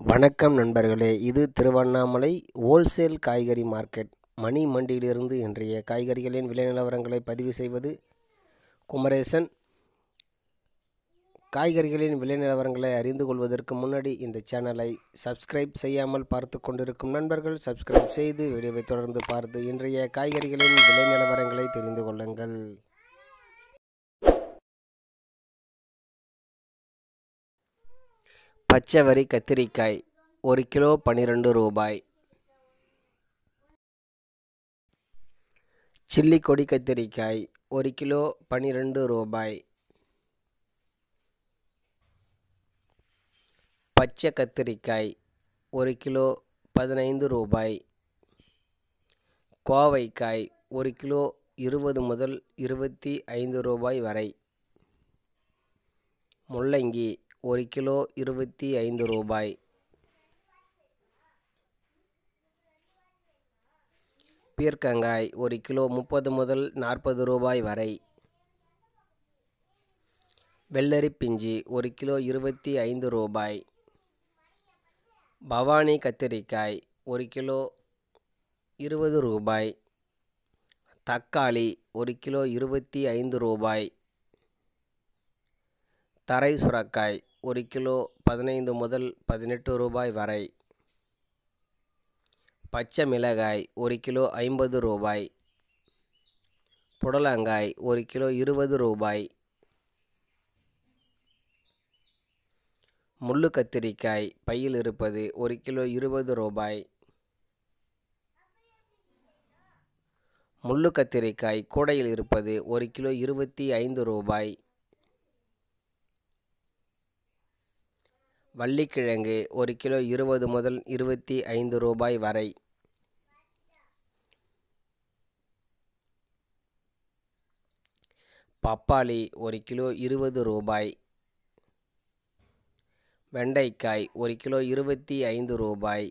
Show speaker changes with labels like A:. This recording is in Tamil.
A: வணக்கம் நண்பர்களே, இது திருவண்ணாமலை ஹோல்சேல் காய்கறி மார்க்கெட் மணி மண்டியிலிருந்து இன்றைய காய்கறிகளின் விலை நிலவரங்களை பதிவு செய்வது குமரேசன். காய்கறிகளின் விலை நிலவரங்களை அறிந்து கொள்வதற்கு முன்னாடி இந்த சேனலை சப்ஸ்கிரைப் செய்யாமல் பார்த்து கொண்டிருக்கும் நண்பர்கள் சப்ஸ்கிரைப் செய்து வீடியோவை தொடர்ந்து பார்த்து இன்றைய காய்கறிகளின் விலை நிலவரங்களை தெரிந்து கொள்ளுங்கள். பச்சைவரி கத்திரிக்காய் 1 கிலோ 12 ரூபாய். சில்லி கொடி கத்திரிக்காய் 1 கிலோ 12 ரூபாய். பச்சை கத்திரிக்காய் 1 கிலோ 15 ரூபாய். கோவைக்காய் 1 கிலோ 20 முதல் 25 ரூபாய் வரை. முள்ளங்கி 1 கிலோ 25 ரூபாய். பீர்க்கங்காய் 1 கிலோ 30 முதல் 40 ரூபாய் வரை. வெள்ளரி பிஞ்சி 1 கிலோ 25 ரூபாய். பவானி கத்திரிக்காய் 1 கிலோ 20 ரூபாய். தக்காளி 1 கிலோ 25 ரூபாய். தரை சுரக்காய் 1 கிலோ 15 முதல் 18 ரூபாய் வரை. பச்சை மிளகாய் 1 கிலோ 50 ரூபாய். புடலங்காய் 1 கிலோ 20 ரூபாய். முள்ளு கத்திரிக்காய் பையில் இருப்பது 1 கிலோ 20 ரூபாய். முள்ளு கத்திரிக்காய் கூடையில் இருப்பது 1 கிலோ 25 ரூபாய். வள்ளிக்கிழங்கு 1 கிலோ 20 முதல் 25 ரூபாய் வரை. பப்பாளி 1 கிலோ 20 ரூபாய். வெண்டைக்காய் 1 கிலோ 25 ரூபாய்.